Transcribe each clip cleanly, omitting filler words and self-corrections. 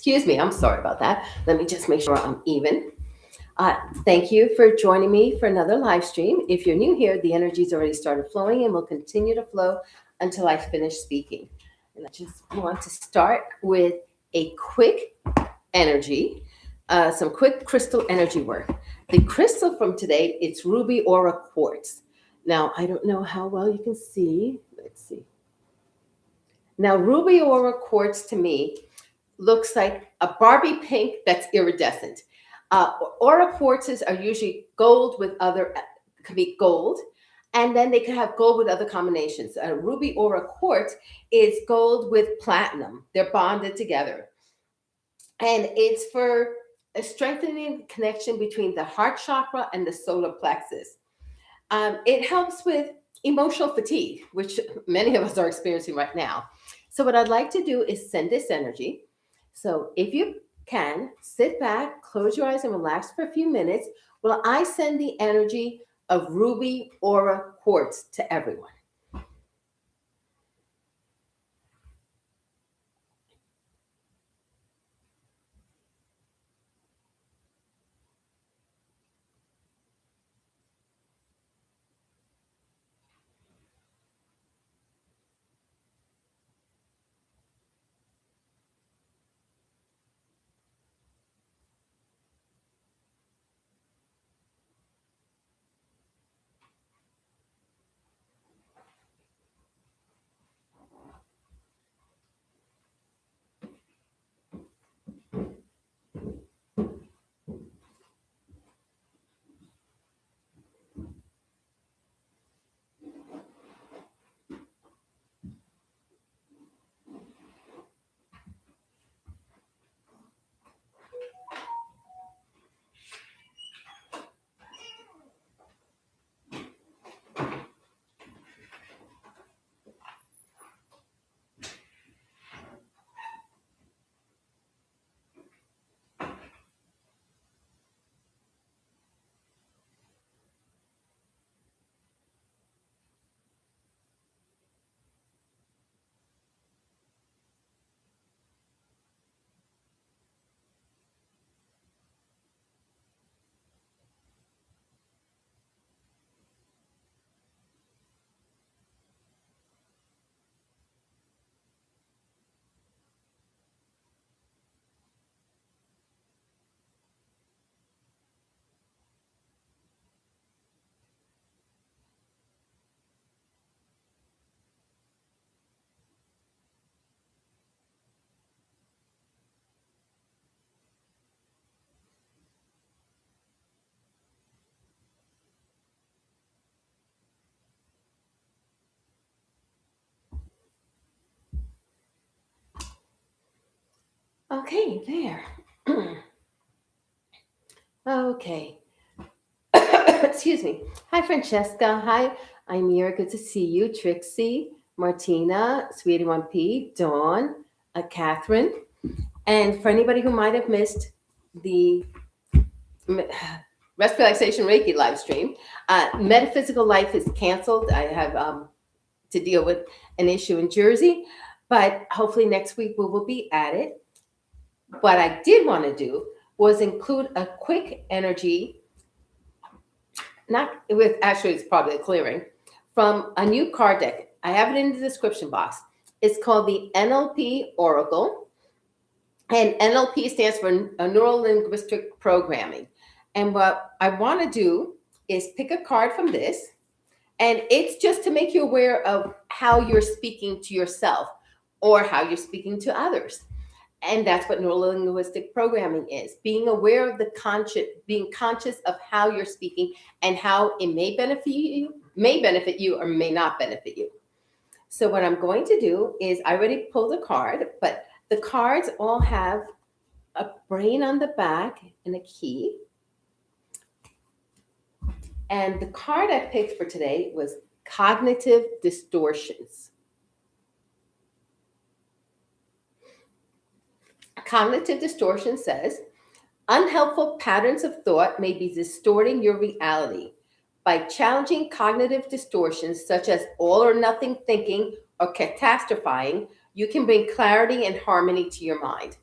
Excuse me, I'm sorry about that. Let me just make sure I'm even. Thank you for joining me for another live stream. If you're new here, the energy's already started flowing and will continue to flow until I finish speaking. And I just want to start with a quick energy, some quick crystal energy work. The crystal from today, it's ruby aura quartz. Now, I don't know how well you can see. Let's see. Now, ruby aura quartz to me looks like a Barbie pink that's iridescent. Aura quartzes are usually gold with other, could be gold, and then they could have gold with other combinations. Ruby aura quartz is gold with platinum. They're bonded together. And it's for a strengthening connection between the heart chakra and the solar plexus. It helps with emotional fatigue, which many of us are experiencing right now. So what I'd like to do is send this energy. So if you can, sit back, close your eyes, and relax for a few minutes while I send the energy of ruby aura quartz to everyone. Okay, there. Okay. Excuse me. Hi, Francesca. Hi, I'm Mira. Good to see you. Trixie, Martina, Sweetie 1P, Dawn, Catherine. And for anybody who might have missed the Rest Relaxation Reiki live stream, Metaphysical Life is canceled. I have to deal with an issue in Jersey, but hopefully next week we will be at it. What I did want to do was include a quick energy, not with, actually it's probably a clearing, from a new card deck. I have it in the description box. It's called the NLP Oracle, and NLP stands for Neuro Linguistic Programming. And what I want to do is pick a card from this, and it's just to make you aware of how you're speaking to yourself or how you're speaking to others. And that's what neuro-linguistic programming is, being aware of the being conscious of how you're speaking and how it may benefit you or may not benefit you. So what I'm going to do is, I already pulled a card, but the cards all have a brain on the back and a key. And the card I picked for today was cognitive distortions. Cognitive distortion says, unhelpful patterns of thought may be distorting your reality. By challenging cognitive distortions such as all or nothing thinking or catastrophizing, you can bring clarity and harmony to your mind.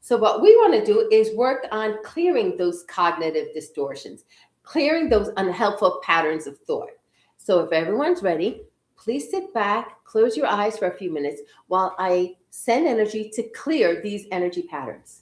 So, what we want to do is work on clearing those cognitive distortions, clearing those unhelpful patterns of thought. So, if everyone's ready, please sit back, close your eyes for a few minutes while I send energy to clear these energy patterns.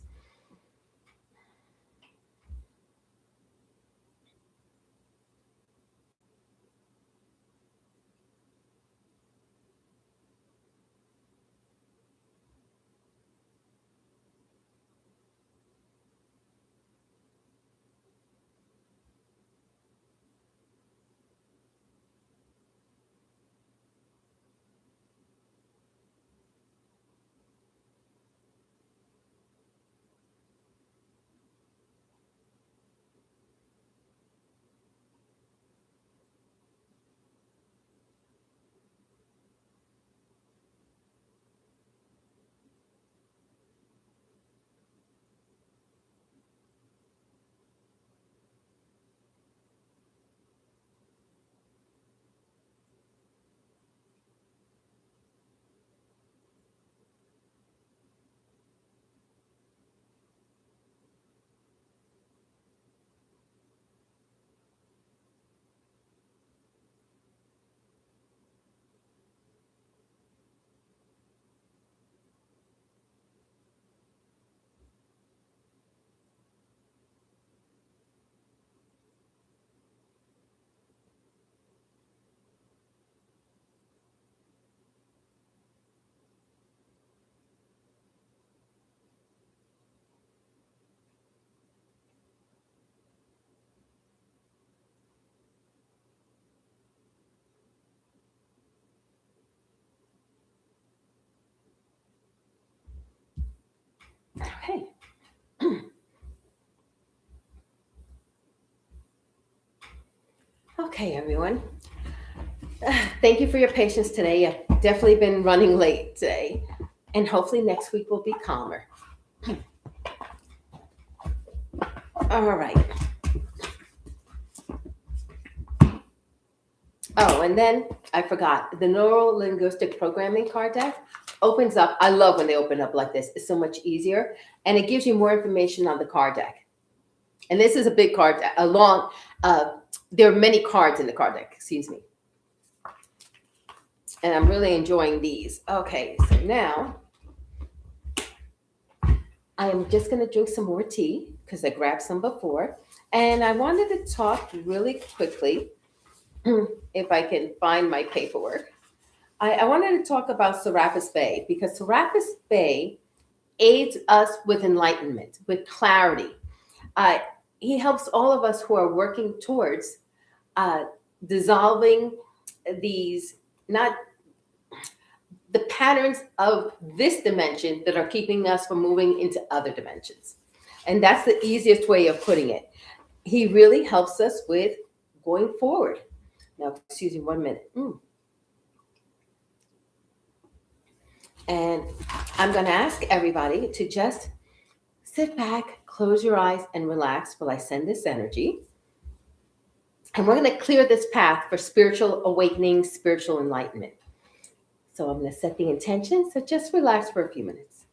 Okay. Okay, everyone. Thank you for your patience today. I've definitely been running late today, and hopefully next week will be calmer. All right. Oh, and then I forgot the neuro linguistic programming card deck opens up. I love when they open up like this. It's so much easier, and it gives you more information on the card deck. And this is a big card deck, a long. There are many cards in the card deck. Excuse me. And I'm really enjoying these. Okay, so now I am just going to drink some more tea because I grabbed some before. And I wanted to talk really quickly, if I can find my paperwork. I wanted to talk about Serapis Bay because Serapis Bay aids us with enlightenment, with clarity. Uh, he helps all of us who are working towards uh, dissolving these, not the patterns of this dimension that are keeping us from moving into other dimensions. And that's the easiest way of putting it. He really helps us with going forward. Now, excuse me 1 minute. And I'm going to ask everybody to just sit back, close your eyes, and relax while I send this energy. And we're going to clear this path for spiritual awakening, spiritual enlightenment. So I'm going to set the intention. So just relax for a few minutes.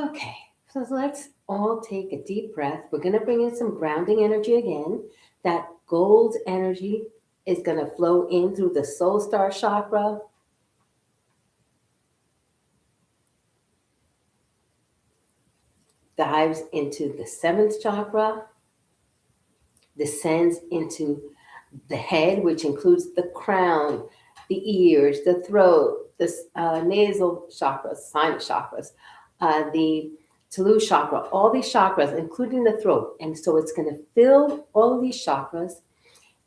Okay, so let's all take a deep breath. We're going to bring in some grounding energy again. That gold energy is going to flow in through the soul star chakra, dives into the seventh chakra, descends into the head, which includes the crown, the ears, the throat, the nasal chakras, sinus chakras, the Tulu chakra, all these chakras, including the throat. And so it's going to fill all of these chakras.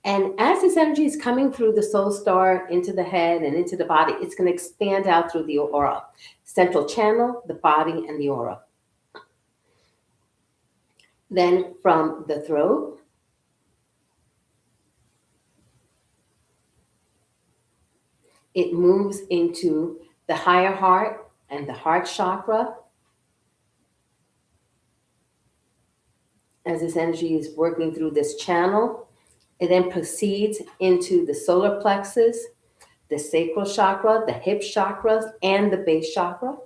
And as this energy is coming through the soul star into the head and into the body, it's going to expand out through the aura, central channel, the body, and the aura. Then from the throat, it moves into the higher heart and the heart chakra. As this energy is working through this channel, it then proceeds into the solar plexus, the sacral chakra, the hip chakras, and the base chakra.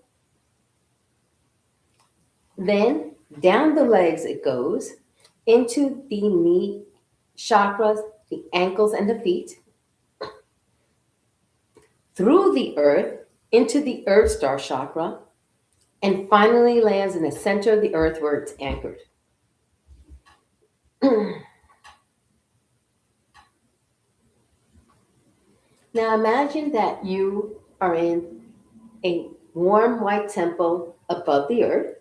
Then down the legs it goes into the knee chakras, the ankles, and the feet, through the earth into the earth star chakra, and finally lands in the center of the earth where it's anchored. Now imagine that you are in a warm white temple above the earth.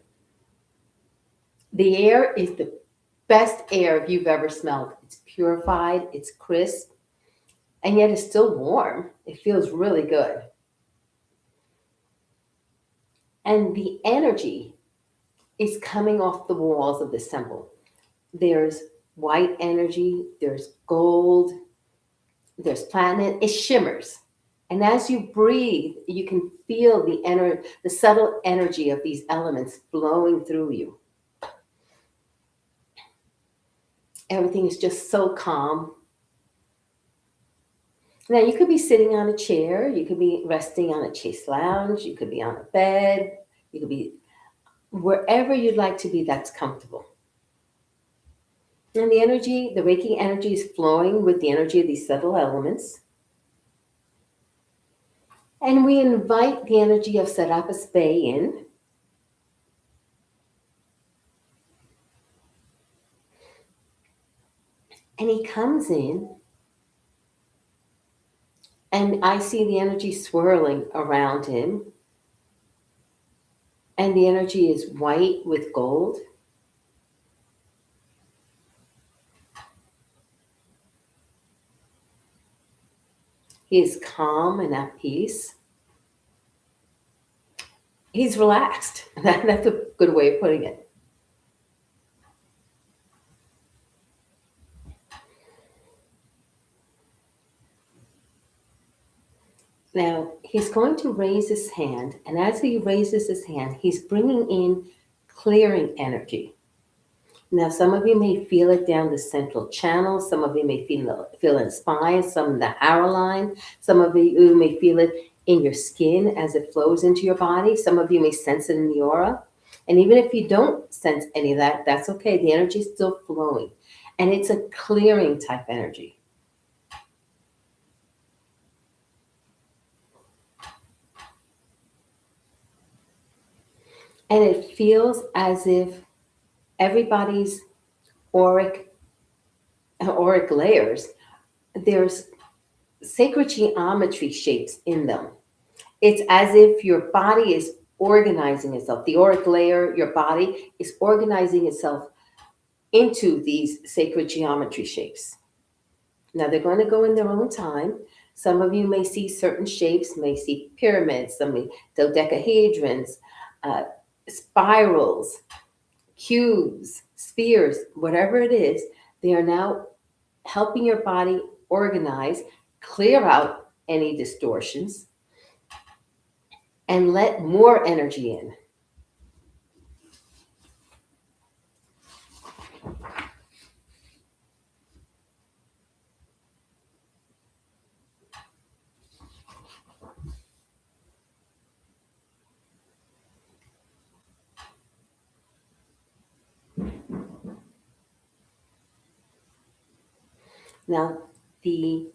The air is the best air you've ever smelled. It's purified, it's crisp, and yet it's still warm. It feels really good. And the energy is coming off the walls of this temple. There's white energy, there's gold, there's platinum. It shimmers. And as you breathe, you can feel the subtle energy of these elements flowing through you. Everything is just so calm. Now, you could be sitting on a chair, you could be resting on a chaise lounge, you could be on a bed, you could be wherever you'd like to be that's comfortable. And the energy, the Reiki energy is flowing with the energy of these subtle elements. And we invite the energy of Serapis Bey in. And he comes in, and I see the energy swirling around him. And the energy is white with gold. He is calm and at peace. He's relaxed. That's a good way of putting it. Now, he's going to raise his hand, and as he raises his hand, he's bringing in clearing energy. Now, some of you may feel it down the central channel. Some of you may feel it in spine, some in the arrow line. Some of you may feel it in your skin as it flows into your body. Some of you may sense it in the aura. And even if you don't sense any of that, that's okay. The energy is still flowing. And it's a clearing type energy. And it feels as if everybody's auric layers, there's sacred geometry shapes in them. It's as if your body is organizing itself. The auric layer, your body, is organizing itself into these sacred geometry shapes. Now, they're going to go in their own time. Some of you may see certain shapes, may see pyramids, some may dodecahedrons, spirals, cubes, spheres, whatever it is. They are now helping your body organize, clear out any distortions, and let more energy in. Now, the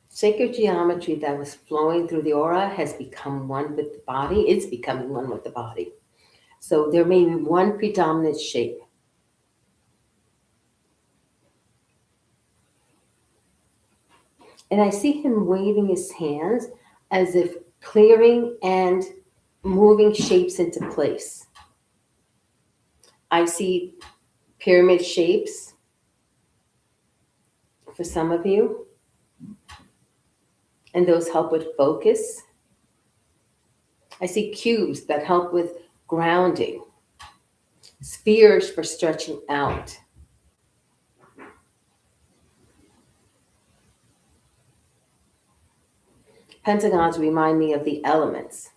sacred geometry that was flowing through the aura has become one with the body. It's becoming one with the body. So there may be one predominant shape. And I see him waving his hands as if clearing and moving shapes into place. I see pyramid shapes for some of you, and those help with focus. I see cubes that help with grounding, spheres for stretching out. Pentagons remind me of the elements.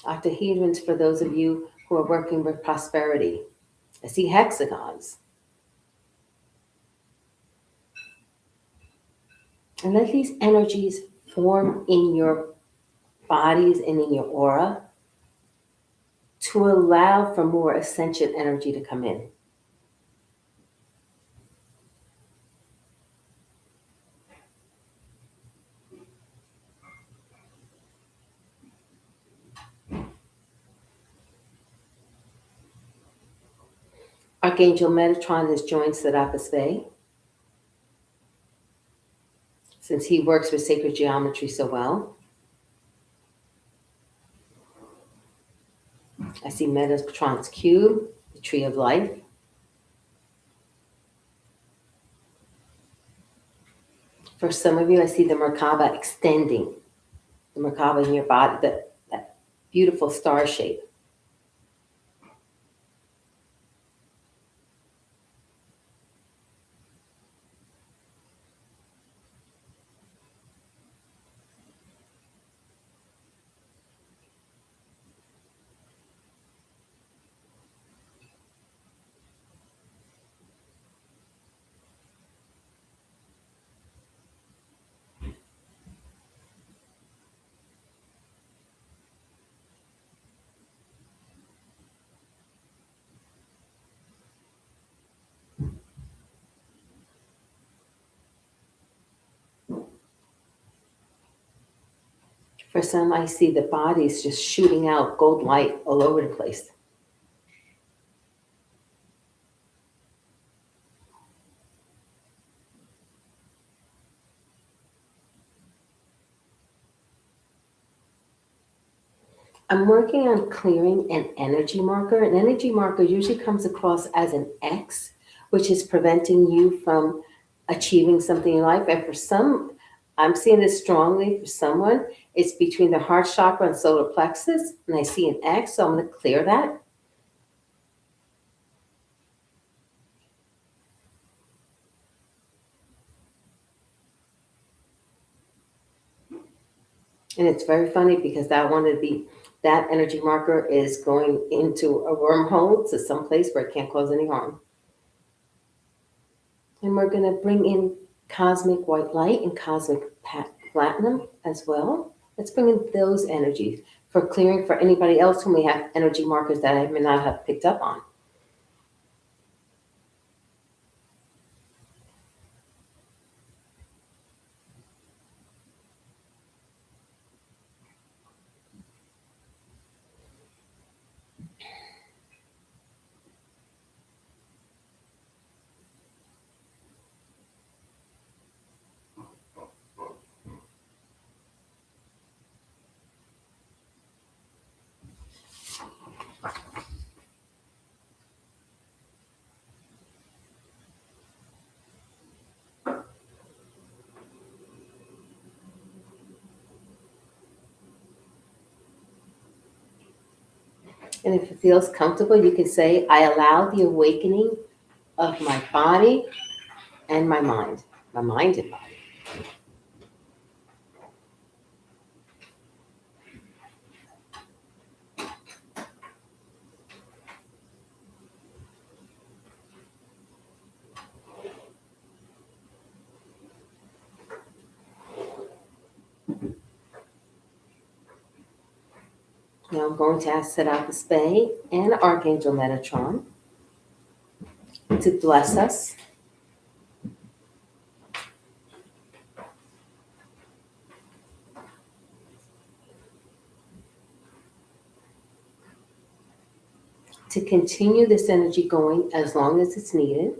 Octahedrons for those of you who are working with prosperity. I see hexagons. And let these energies form in your bodies and in your aura to allow for more ascension energy to come in. Archangel Metatron has joined Serapis Bay, since he works with sacred geometry so well. I see Metatron's cube, the tree of life. For some of you, I see the Merkaba extending, the Merkaba in your body, that beautiful star shape. For some, I see the bodies just shooting out gold light all over the place. I'm working on clearing an energy marker. An energy marker usually comes across as an X, which is preventing you from achieving something in life. And for some, I'm seeing this strongly for someone, it's between the heart chakra and solar plexus, and I see an X, so I'm going to clear that. And it's very funny because that energy marker is going into a wormhole to some place where it can't cause any harm. And we're going to bring in cosmic white light and cosmic platinum as well. Let's bring in those energies for clearing for anybody else who may have energy markers that I may not have picked up on. And if it feels comfortable, you can say, I allow the awakening of my body and my mind and body. Now I'm going to ask Serapis Bay and Archangel Metatron to bless us. To continue this energy going as long as it's needed.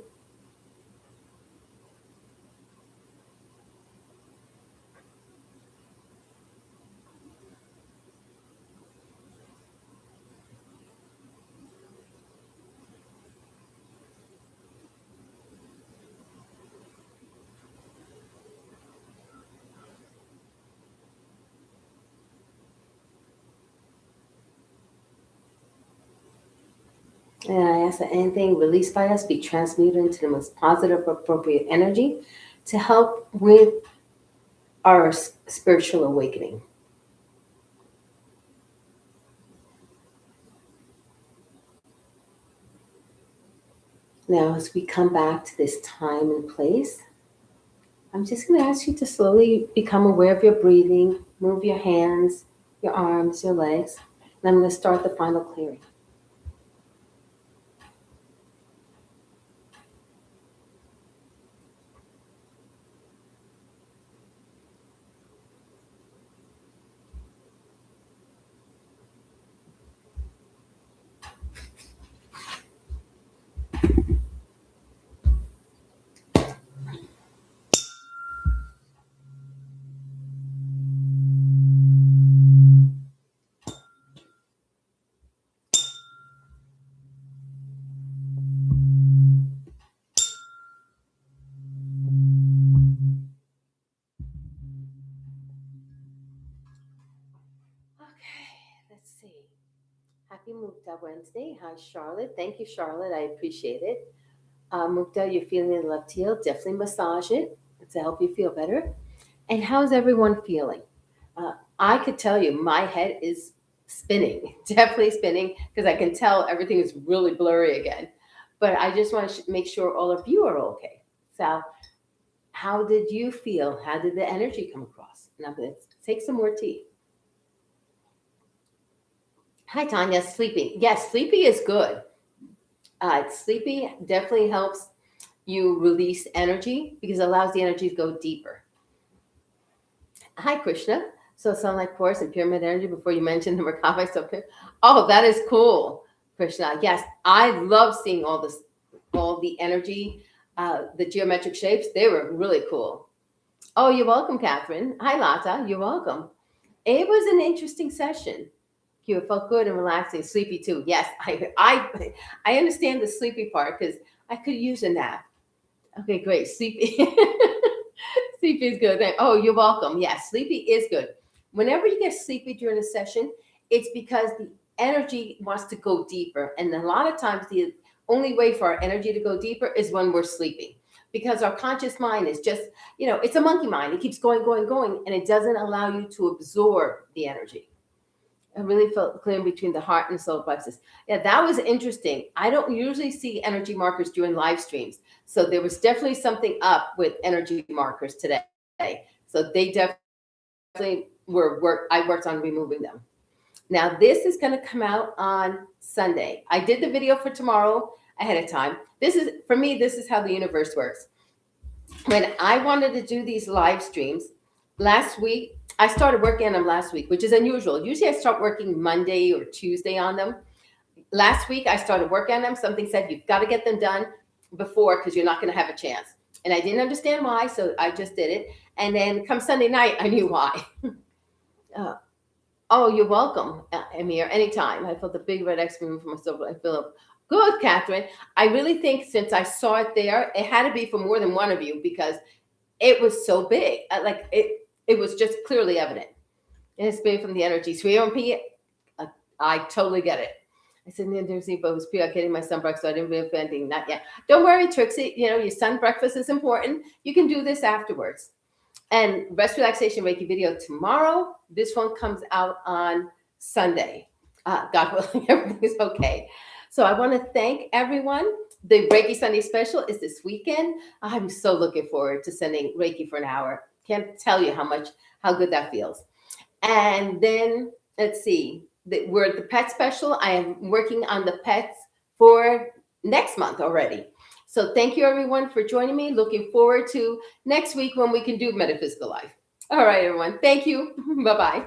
And I ask that anything released by us be transmuted into the most positive, appropriate energy to help with our spiritual awakening. Now, as we come back to this time and place, I'm just going to ask you to slowly become aware of your breathing, move your hands, your arms, your legs, and I'm going to start the final clearing. Okay, let's see. Happy Mukta Wednesday. Hi, Charlotte. Thank you, Charlotte. I appreciate it. Mukta, you're feeling the left heel. Definitely massage it to help you feel better. And how's everyone feeling? I could tell you my head is spinning, definitely spinning, because I can tell everything is really blurry again. But I just want to make sure all of you are okay. So, how did you feel? How did the energy come across? And I'm going to take some more tea. Hi, Tanya. Sleeping. Yes, sleepy is good. Sleepy definitely helps you release energy because it allows the energy to go deeper. Hi, Krishna. So sunlight course and pyramid energy before you mentioned the Merkaba stuff. Oh, that is cool, Krishna. Yes, I love seeing all this, all the energy, the geometric shapes. They were really cool. Oh, you're welcome, Catherine. Hi, Lata. You're welcome. It was an interesting session. You felt good and relaxing, sleepy too. Yes, I understand the sleepy part because I could use a nap. Okay, great. Sleepy. Sleepy is good. Oh, you're welcome. Yes, sleepy is good. Whenever you get sleepy during a session, it's because the energy wants to go deeper. And a lot of times, the only way for our energy to go deeper is when we're sleeping because our conscious mind is just, it's a monkey mind. It keeps going, going, going, and it doesn't allow you to absorb the energy. I really felt clear between the heart and solar plexus. Yeah, that was interesting. I don't usually see energy markers during live streams. So there was definitely something up with energy markers today. So they definitely I worked on removing them. Now this is going to come out on Sunday. I did the video for tomorrow ahead of time. This is how the universe works. When I wanted to do these live streams last week, I started working on them last week, which is unusual. Usually I start working Monday or Tuesday on them. Last week I started working on them. Something said you've got to get them done before because you're not going to have a chance. And I didn't understand why, so I just did it. And then come Sunday night, I knew why. Oh, you're welcome, Amir. Anytime. I felt the big red X move for myself. I feel good, Catherine. I really think since I saw it there, it had to be for more than one of you because it was so big. It was just clearly evident. And it's big from the energy. So EMP, I totally get it. I said, there's but was getting my sun breakfast, so I didn't really feel anything. Not yet. Don't worry, Trixie. Your sun breakfast is important. You can do this afterwards. And rest relaxation Reiki video tomorrow. This one comes out on Sunday. God willing, everything is okay. So I want to thank everyone. The Reiki Sunday special is this weekend. I'm so looking forward to sending Reiki for an hour. Can't tell you how good that feels. And then let's see. we're at the pet special. I am working on the pets for next month already. So thank you everyone for joining me. Looking forward to next week when we can do metaphysical life. All right, everyone. Thank you. Bye-bye.